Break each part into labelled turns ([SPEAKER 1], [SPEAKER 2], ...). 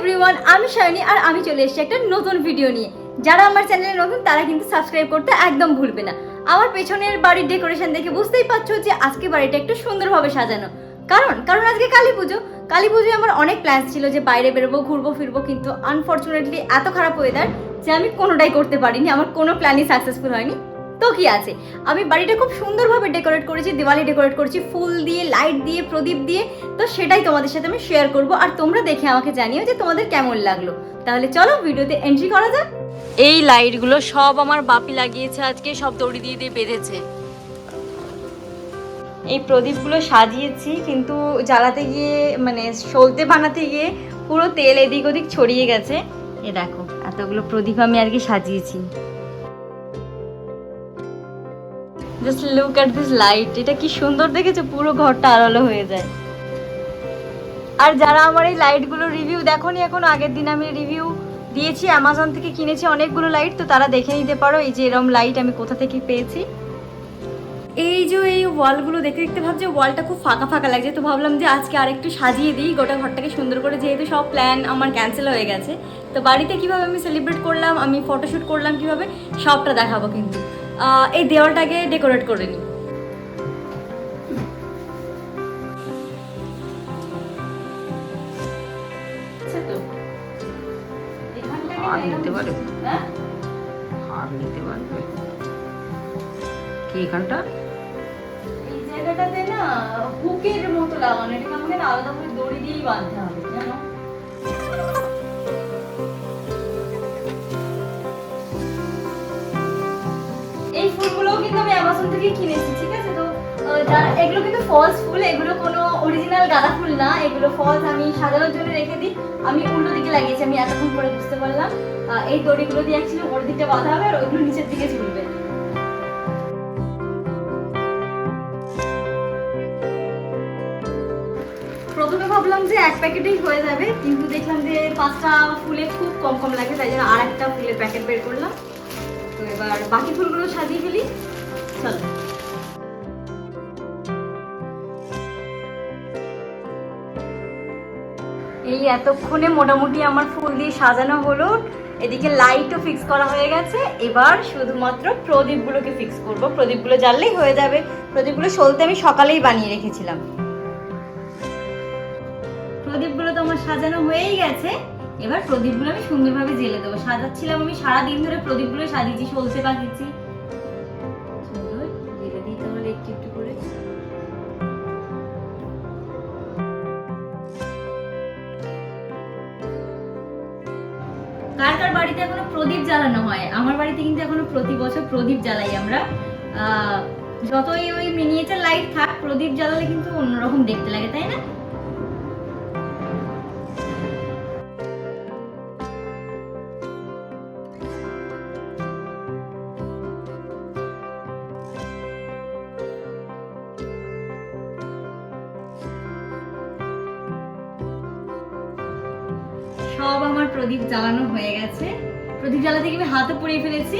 [SPEAKER 1] Everyone, আমি সায়নী আর আমি চলে এসেছি একটা নতুন ভিডিও নিয়ে। যারা আমার চ্যানেলে নতুন তারা কিন্তু সাবস্ক্রাইব করতে একদম ভুলবে না। আমার পেছনের বাড়ির ডেকোরেশন দেখে বুঝতেই পারছো যে আজকে বাড়িটা একটু সুন্দরভাবে সাজানো। কারণ আজকে কালী পুজোয় আমার অনেক প্ল্যান ছিল যে বাইরে বেরোবো, ঘুরবো ফিরবো, কিন্তু আনফর্চুনেটলি এত খারাপ ওয়েদার যে আমি কোনোটাই করতে পারিনি। আমার কোনো প্ল্যানই সাকসেসফুল হয়নি। তো কি আছে, আমি বাড়িটা খুব সুন্দরভাবে ডেকোরেট করেছি, দিওয়ালি ডেকোরেট করেছি ফুল দিয়ে, লাইট দিয়ে, প্রদীপ দিয়ে। তো সেটাই তোমাদের সাথে আমি শেয়ার করব, আর তোমরা দেখে আমাকে জানিও যে তোমাদের কেমন লাগলো। তাহলে চলো ভিডিওতে এন্ট্রি করা যাক। এই লাইটগুলো সব আমার বাপি লাগিয়েছে, আজকে সব দড়ি দিয়ে দিয়ে বেঁধেছে। এই প্রদীপগুলো সাজিয়েছি, কিন্তু জ্বালাতে গিয়ে মানে সলতে বানাতে গিয়ে পুরো তেল এদিক ওদিক ছড়িয়ে গেছে। এ দেখো, এতগুলো প্রদীপ আমি আজকে সাজিয়েছি। Just look at this light, এটা কি সুন্দর দেখেছো, পুরো ঘরটা আলো হয়ে যায়। আর যারা আমার এই লাইটগুলো রিভিউ দেখোনি এখন, আগের দিন আমি রিভিউ দিয়েছি, অ্যামাজন থেকে কিনেছি অনেকগুলো লাইট, তো তারা দেখে নিতে পারো এই যে এরকম লাইট আমি কোথা থেকে পেয়েছি। এই যে এই ওয়ালগুলো দেখতে দেখতে ভাবছি ওয়ালটা খুব ফাঁকা ফাঁকা লাগছে, তো ভাবলাম যে আজকে আরেকটু সাজিয়ে দিই গোটা ঘরটাকে সুন্দর করে, যেহেতু সব প্ল্যান আমার ক্যান্সেল হয়ে গেছে। তো বাড়িতে কিভাবে আমি সেলিব্রেট করলাম, আমি ফটোশ্যুট করলাম কিভাবে, সবটা দেখাবো। কিন্তু এই দেওয়ালটাকে ডেকোরেট করে নিই।
[SPEAKER 2] নিতে পারবে, হার নিতে পারবে কি এখানটা?
[SPEAKER 1] এই জায়গাটাতে না হুকের মতো লাগানো, এটাকে আমাকে না আলাদা করে দড়ি দিয়েই বাঁধতে হবে, জানো। এই ফুলগুলোও কিন্তু আমি অ্যামাজন থেকে কিনেছি, ঠিক আছে। তো এগুলো কিন্তু ফলস ফুল, এগুলো কোনো অরিজিনাল গাঁদা ফুল না, এগুলো ফলস আমি সাজানোর জন্য রেখে দিই। আমি উল্টো দিকে লাগিয়েছি, আমি এতক্ষণ পরে বুঝতে পারলাম। এই দড়িগুলো দিয়ে অ্যাকচুয়ালি ওর দিকটা বাঁধা হবে আর ওইগুলো নিচের দিকে ঝুলবে। প্রথমে ভাবলাম যে এক প্যাকেটেই হয়ে যাবে, কিন্তু দেখলাম যে 5টা ফুলে খুব কম কম লাগে, তাই জন্য আর একটা ফুলের প্যাকেট বের করলাম। তো এবার বাকি ফুলগুলো সাজিয়ে ফেলি, চলো। এই এতক্ষণে মোটামুটি আমার ফুল দিয়ে সাজানো হলো, এদিকে লাইটও ফিক্স করা হয়ে গেছে। এবার শুধুমাত্র প্রদীপগুলোকে ফিক্স করব, প্রদীপগুলো জ্বাললেই হয়ে যাবে। প্রদীপগুলো সলতে আমি সকালেই বানিয়ে রেখেছিলাম। প্রদীপগুলো তো আমার সাজানো হয়েই গেছে, এবার প্রদীপগুলো আমি সুন্দরভাবে জ্বেলে দেবো। সাজাচ্ছিলাম আমি সারাদিন ধরে, প্রদীপগুলো সাজিয়েছি, সলতে পাকিয়েছি। জ্বেলে দিই তাহলে একটু একটু করে। কার কার বাড়িতে এখনো প্রদীপ জ্বালানো হয়? আমার বাড়িতে কিন্তু এখনো প্রতি বছর প্রদীপ জ্বালাই আমরা। যতই ওই মিনিয়েচার লাইট থাক, প্রদীপ জ্বালালে কিন্তু অন্যরকম দেখতে লাগে, তাই না? সব আমার প্রদীপ জ্বালানো হয়ে গেছে, প্রদীপ জ্বালা থেকে আমি হাতও পুড়িয়ে ফেলেছি।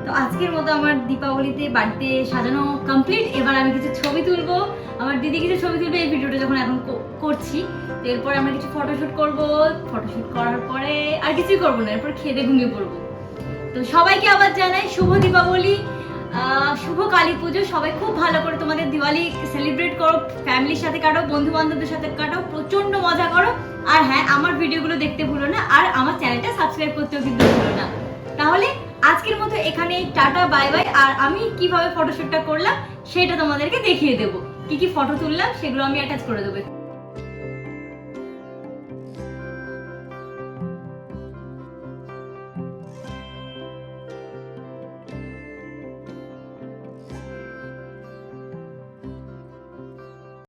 [SPEAKER 1] তো আজকের মতো আমার দীপাবলিতে বাড়িতে সাজানো কমপ্লিট। এবার আমি কিছু ছবি তুলবো, আমার দিদি কিছু ছবি তুলবে এই ভিডিওটা যখন এখন করছি। তো এরপর আমরা কিছু ফটোশ্যুট করবো, ফটোশ্যুট করার পরে আর কিছুই করবো না, এরপর খেতে ঘুমিয়ে পড়বো। তো সবাইকে আবার জানাই শুভ দীপাবলি, শুভ কালী পুজো। সবাই খুব ভালো করে তোমাদের দিওয়ালি সেলিব্রেট করো, ফ্যামিলির সাথে কাটো, বন্ধু বান্ধবদের সাথে কাটো, প্রচন্ড মজা করো। আর হ্যাঁ, আমার ভিডিওগুলো দেখতে ভুলো না, আর আমার চ্যানেলটা সাবস্ক্রাইব করতেও কিন্তু ভুলো না। তাহলে আজকের মতো এখানে টাটা, বাই বাই। আর আমি কিভাবে ফটোশ্যুটটা করলাম সেটা তোমাদেরকে দেখিয়ে দেবো, কি কি ফটো তুললাম সেগুলো আমি অ্যাটাচ করে দেবো।